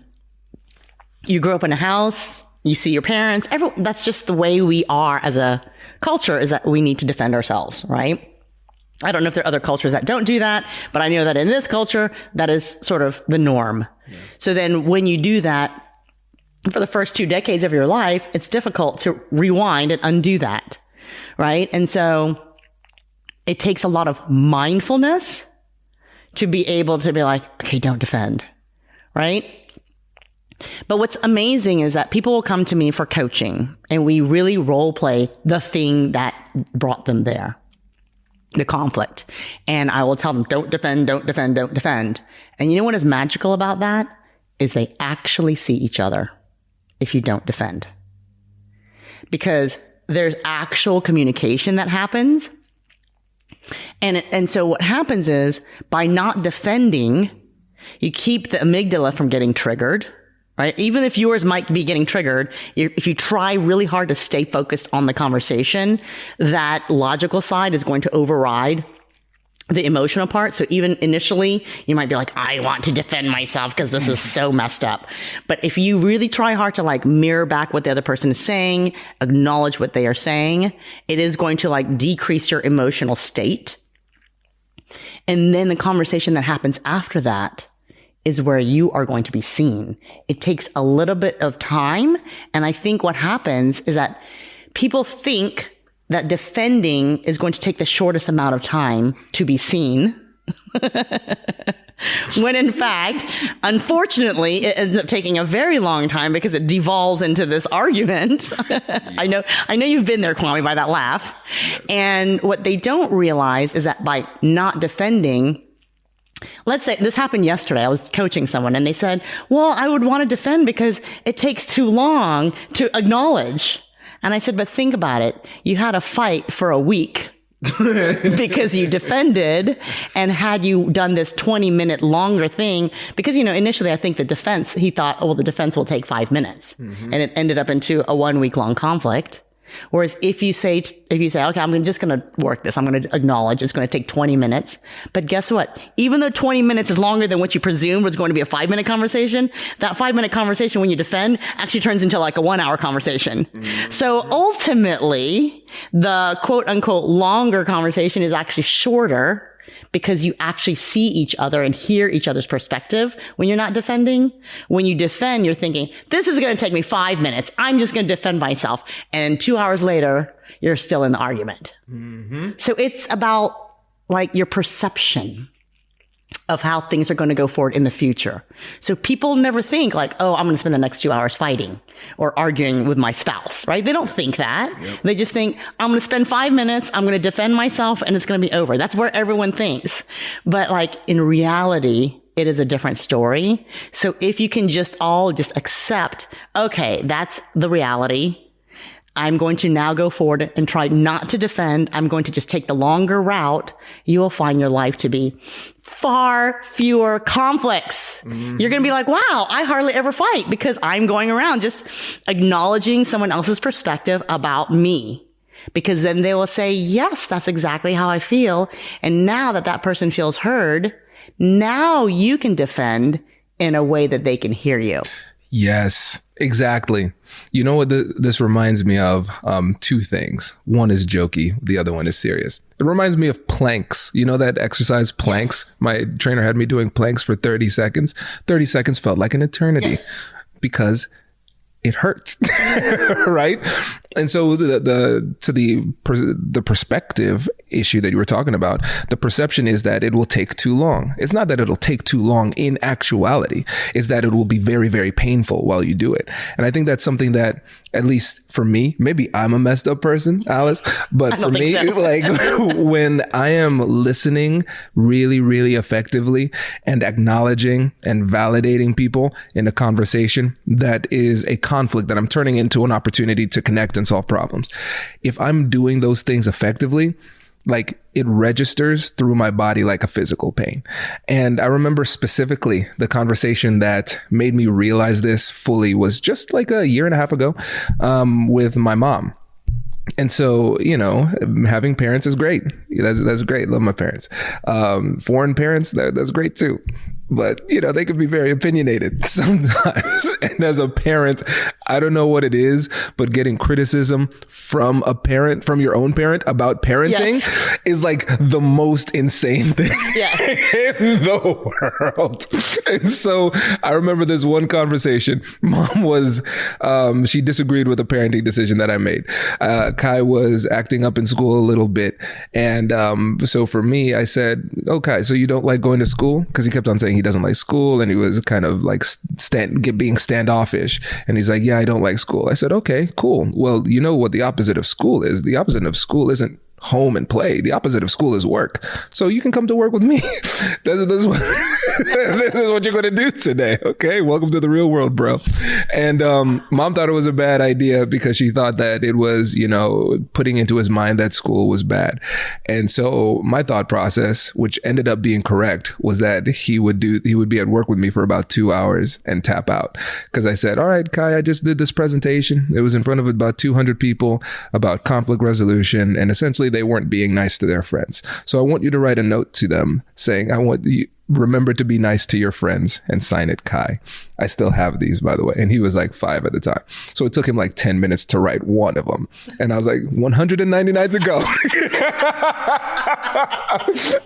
You grow up in a house, you see your parents, that's just the way we are as a culture, is that we need to defend ourselves, right? I don't know if there are other cultures that don't do that, but I know that in this culture, that is sort of the norm. Yeah. So then when you do that for the first 2 decades of your life, it's difficult to rewind and undo that, right? And so it takes a lot of mindfulness to be able to be like, okay, don't defend, right? But what's amazing is that people will come to me for coaching and we really role play the thing that brought them there, the conflict. And I will tell them, don't defend, don't defend, don't defend. And you know what is magical about that? Is they actually see each other if you don't defend. Because there's actual communication that happens. And so what happens is, by not defending, you keep the amygdala from getting triggered, right? Even if yours might be getting triggered, if you try really hard to stay focused on the conversation, that logical side is going to override the emotional part. So even initially, you might be like, I want to defend myself because this is so messed up. But if you really try hard to like mirror back what the other person is saying, acknowledge what they are saying, it is going to like decrease your emotional state. And then the conversation that happens after that is where you are going to be seen. It takes a little bit of time. And I think what happens is that people think that defending is going to take the shortest amount of time to be seen. When in fact, unfortunately, it ends up taking a very long time because it devolves into this argument. I know you've been there, Kwame, by that laugh. And what they don't realize is that by not defending, let's say this happened yesterday. I was coaching someone and they said, well, I would want to defend because it takes too long to acknowledge. And I said, but think about it. You had a fight for a week because you defended, and had you done this 20-minute longer thing, because, initially I think the defense, he thought, oh, well, the defense will take 5 minutes. And it ended up into a 1 week long conflict. Whereas if you say, okay, I'm just going to work this, I'm going to acknowledge it's going to take 20 minutes. But guess what? Even though 20 minutes is longer than what you presumed was going to be a 5-minute conversation, that 5-minute conversation when you defend actually turns into like a 1-hour conversation. So ultimately, the quote unquote longer conversation is actually shorter, because you actually see each other and hear each other's perspective when you're not defending. When you defend, you're thinking, this is going to take me 5 minutes. I'm just going to defend myself. And 2 hours later, you're still in the argument. So it's about like your perception. of how things are going to go forward in the future. So people never think like, oh, I'm going to spend the next 2 hours fighting or arguing with my spouse, right? They don't think that. Yep. They just think, I'm going to spend 5 minutes, I'm going to defend myself, and it's going to be over. That's where everyone thinks. But like in reality, it is a different story. So if you can just accept, okay, that's the reality. I'm going to now go forward and try not to defend. I'm going to just take the longer route. You will find your life to be far fewer conflicts. Mm-hmm. You're going to be like, wow, I hardly ever fight because I'm going around just acknowledging someone else's perspective about me. Because then they will say, yes, that's exactly how I feel. And now that that person feels heard, now you can defend in a way that they can hear you. Yes, exactly. You know what this reminds me of? Two things. One is jokey. The other one is serious. It reminds me of planks. You know that exercise planks? Yes. My trainer had me doing planks for 30 seconds. 30 seconds felt like an eternity because it hurts, right? And so the perspective issue that you were talking about, the perception is that it will take too long. It's not that it'll take too long in actuality. It's that it will be very, very painful while you do it. And I think that's something that, at least for me, maybe I'm a messed up person, Alice, but for me, like when I am listening really, really effectively and acknowledging and validating people in a conversation that is a conflict that I'm turning into an opportunity to connect and solve problems. If I'm doing those things effectively, like it registers through my body like a physical pain. And I remember specifically the conversation that made me realize this fully was just like a year and a half ago with my mom. And so, you know, having parents is great. That's great. Love my parents. Foreign parents, that's great too. But, you know, they can be very opinionated sometimes. And as a parent, I don't know what it is, but getting criticism from a parent, from your own parent about parenting is like the most insane thing in the world. And so I remember this one conversation. Mom was, she disagreed with a parenting decision that I made. Kai was acting up in school a little bit. And so for me, I said, okay, so you don't like going to school? Because he kept on saying he doesn't like school, and he was kind of like being standoffish, and he's like, yeah, I don't like school. I said, okay, cool. Well, you know what the opposite of school is? The opposite of school isn't home and play. The opposite of school is work. So you can come to work with me. This is what you're going to do today. Okay. Welcome to the real world, bro. And mom thought it was a bad idea because she thought that it was, you know, putting into his mind that school was bad. And so my thought process, which ended up being correct, was that he would be at work with me for about 2 hours and tap out. Because I said, all right, Kai, I just did this presentation. It was in front of about 200 people about conflict resolution, and essentially they weren't being nice to their friends. So I want you to write a note to them saying, I want you, remember to be nice to your friends, and sign it Kai. I still have these, by the way. And he was like 5 at the time. So it took him like 10 minutes to write one of them. And I was like, 199 to go.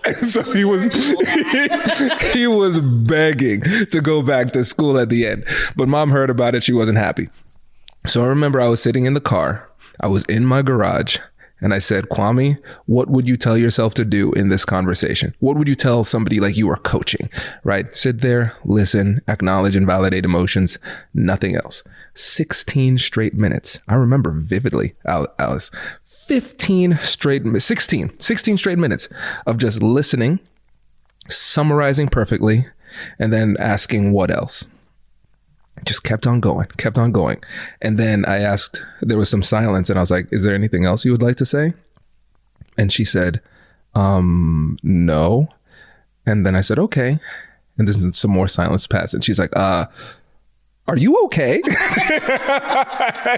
And so he was begging to go back to school at the end. But mom heard about it. She wasn't happy. So I remember I was sitting in the car. I was in my garage. And I said, Kwame, what would you tell yourself to do in this conversation? What would you tell somebody like you are coaching, right? Sit there, listen, acknowledge and validate emotions, nothing else. 16 straight minutes. I remember vividly, Alice, 16 straight minutes of just listening, summarizing perfectly, and then asking what else. Just kept on going. And then I asked, there was some silence, and I was like, is there anything else you would like to say? And she said, no. And then I said, okay. And then some more silence passed. And she's like, are you okay?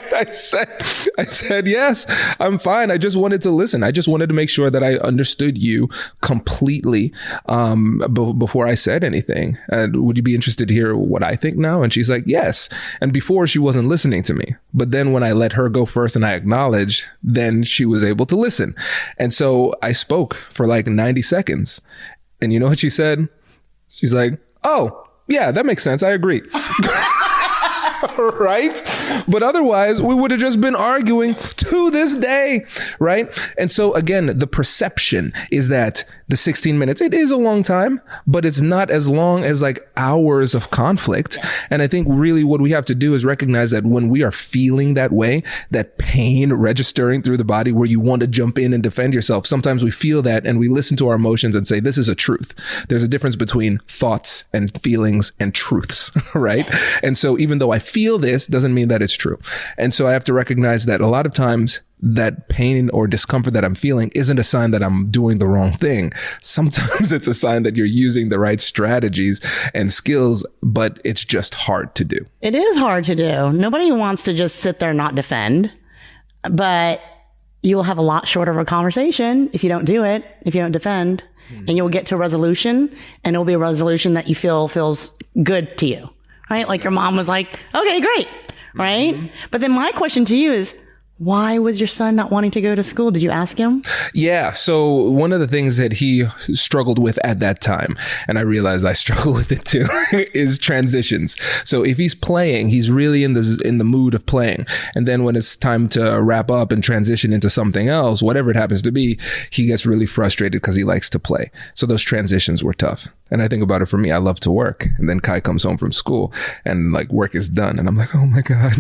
I said, yes, I'm fine. I just wanted to listen. I just wanted to make sure that I understood you completely before I said anything. And would you be interested to hear what I think now? And she's like, yes. And before, she wasn't listening to me. But then when I let her go first and I acknowledged, then she was able to listen. And so I spoke for like 90 seconds. And you know what she said? She's like, oh, yeah, that makes sense. I agree. Right? But otherwise, we would have just been arguing to this day, right? And so again, the perception is that the 16 minutes, it is a long time, but it's not as long as like hours of conflict. And I think really what we have to do is recognize that when we are feeling that way, that pain registering through the body where you want to jump in and defend yourself, sometimes we feel that and we listen to our emotions and say, this is a truth. There's a difference between thoughts and feelings and truths, right? And so even though I feel this doesn't mean that it's true. And so I have to recognize that a lot of times that pain or discomfort that I'm feeling isn't a sign that I'm doing the wrong thing. Sometimes it's a sign that you're using the right strategies and skills, but it's just hard to do. It is hard to do. Nobody wants to just sit there and not defend, but you will have a lot shorter of a conversation if you don't do it, if you don't defend, and you'll get to a resolution, and it'll be a resolution that you feel feels good to you, right? Like your mom was like, okay, great, right? Mm-hmm. But then my question to you is, why was your son not wanting to go to school? Did you ask him? Yeah. So one of the things that he struggled with at that time, and I realize I struggle with it too, is transitions. So if he's playing, he's really in the mood of playing. And then when it's time to wrap up and transition into something else, whatever it happens to be, he gets really frustrated because he likes to play. So those transitions were tough. And I think about it for me, I love to work. And then Kai comes home from school and like work is done. And I'm like, oh my God.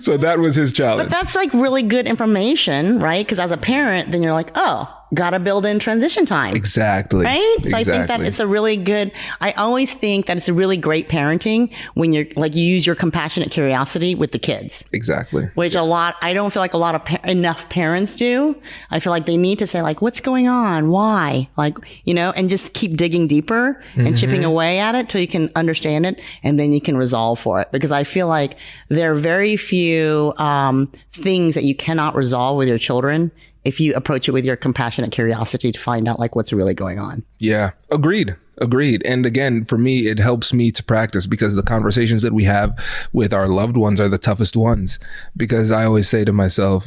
So that was his challenge. But that's like really good information, right? Because as a parent, then you're like, oh, got to build in transition time. Exactly. Right? So exactly. I think that it's a really good, I always think that it's a really great parenting when you're like, you use your compassionate curiosity with the kids. Exactly. Which I don't feel like a lot of enough parents do. I feel like they need to say like, what's going on? Why? Like, and just keep digging deeper and chipping away at it till you can understand it. And then you can resolve for it. Because I feel like there are very few things that you cannot resolve with your children if you approach it with your compassionate curiosity to find out like what's really going on. Yeah, agreed. And again, for me, it helps me to practice because the conversations that we have with our loved ones are the toughest ones. Because I always say to myself,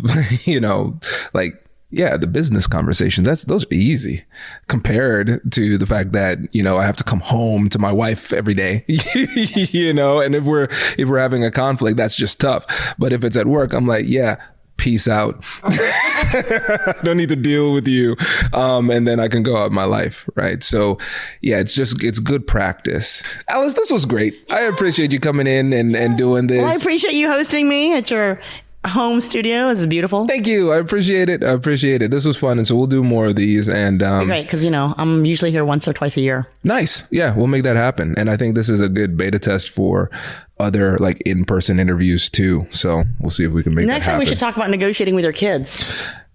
yeah, the business conversations, those are easy compared to the fact that, I have to come home to my wife every day, and if we're having a conflict, that's just tough. But if it's at work, I'm like, yeah, peace out. I don't need to deal with you. And then I can go out my life. Right. So yeah, it's good practice. Alice, this was great. I appreciate you coming in and doing this. Well, I appreciate you hosting me at your home studio. This is beautiful. Thank you. I appreciate it. This was fun. And so we'll do more of these. And great. Because, I'm usually here once or twice a year. Nice. Yeah, we'll make that happen. And I think this is a good beta test for other like in-person interviews too. So we'll see if we can make that happen. Next time we should talk about negotiating with your kids.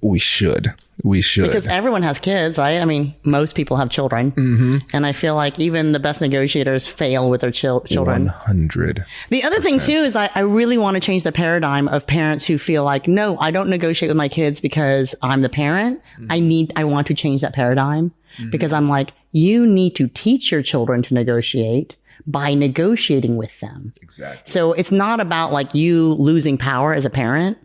We should. Because everyone has kids, right? I mean, most people have children. Mm-hmm. And I feel like even the best negotiators fail with their children. 100%. The other thing too is I really want to change the paradigm of parents who feel like, no, I don't negotiate with my kids because I'm the parent. Mm-hmm. I want to change that paradigm because I'm like, you need to teach your children to negotiate by negotiating with them. Exactly. So it's not about like you losing power as a parent,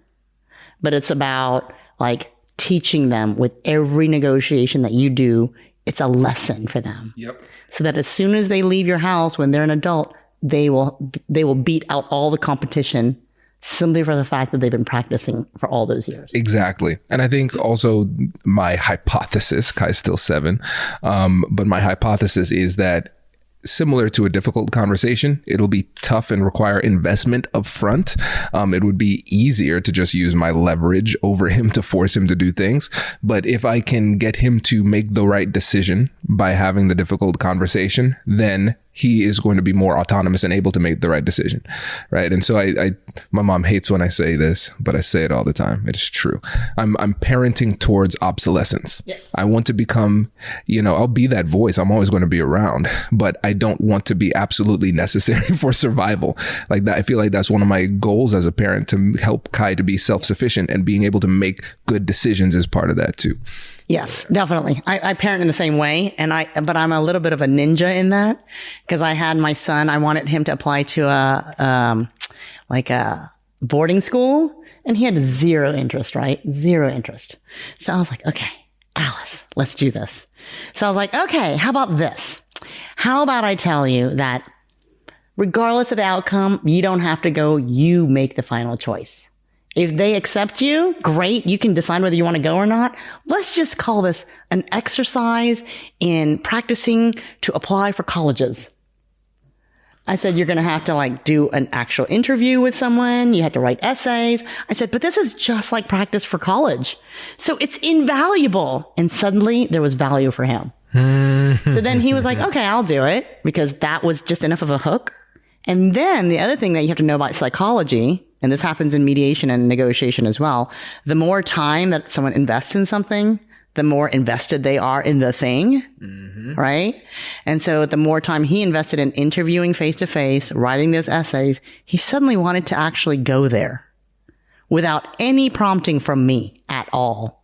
but it's about like teaching them with every negotiation that you do, it's a lesson for them. Yep. So that as soon as they leave your house, when they're an adult, they will beat out all the competition simply for the fact that they've been practicing for all those years. Exactly. And I think also my hypothesis, Kai's still 7, but my hypothesis is that similar to a difficult conversation, it'll be tough and require investment up front. It would be easier to just use my leverage over him to force him to do things. But if I can get him to make the right decision by having the difficult conversation, then he is going to be more autonomous and able to make the right decision. Right. And so my mom hates when I say this, but I say it all the time. It is true. I'm parenting towards obsolescence. Yes. I want to become, I'll be that voice. I'm always going to be around, but I don't want to be absolutely necessary for survival. Like that. I feel like that's one of my goals as a parent, to help Kai to be self-sufficient, and being able to make good decisions is part of that too. Yes, definitely. I parent in the same way, but I'm a little bit of a ninja in that, because I had my son. I wanted him to apply to a boarding school, and he had zero interest. Right, zero interest. So I was like, okay, Alice, let's do this. So I was like, okay, how about this? How about I tell you that regardless of the outcome, you don't have to go. You make the final choice. If they accept you, great. You can decide whether you want to go or not. Let's just call this an exercise in practicing to apply for colleges. I said, you're going to have to do an actual interview with someone. You have to write essays. I said, but this is just like practice for college. So it's invaluable. And suddenly there was value for him. So then he was like, okay, I'll do it, because that was just enough of a hook. And then the other thing that you have to know about psychology, and this happens in mediation and negotiation as well, the more time that someone invests in something, the more invested they are in the thing, right? And so the more time he invested in interviewing face-to-face, writing those essays, he suddenly wanted to actually go there without any prompting from me at all.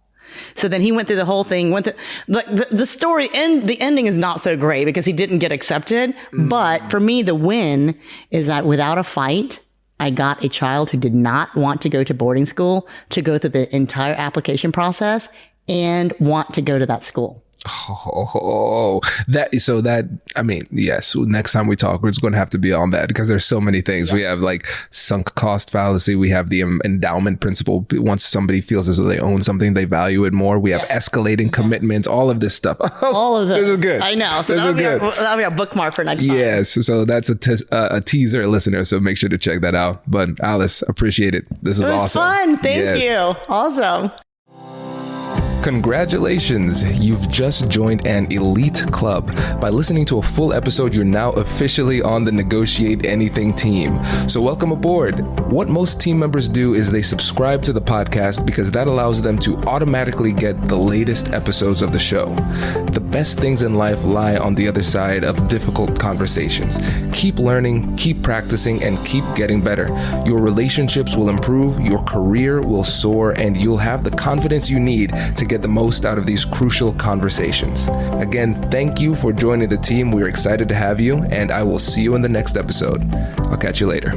So then he went through the whole thing, the story, and the ending is not so great because he didn't get accepted. But for me, the win is that without a fight, I got a child who did not want to go to boarding school to go through the entire application process and want to go to that school. Yes. Next time we talk, we're just going to have to be on that because there's so many things. We have sunk cost fallacy. We have the endowment principle. Once somebody feels as though they own something, they value it more. We have escalating commitments, all of this stuff. All of this. This is good. I know. So that'll be our bookmark for next time. Yes. So that's a teaser, listener. So make sure to check that out. But Alice, appreciate it. This was awesome. Fun. Thank you. Awesome. Congratulations, you've just joined an elite club. By listening to a full episode, you're now officially on the Negotiate Anything team. So welcome aboard. What most team members do is they subscribe to the podcast because that allows them to automatically get the latest episodes of the show. The best things in life lie on the other side of difficult conversations. Keep learning, keep practicing, and keep getting better. Your relationships will improve, your career will soar, and you'll have the confidence you need to get the most out of these crucial conversations. Again, thank you for joining the team. We're excited to have you, and I will see you in the next episode. I'll catch you later.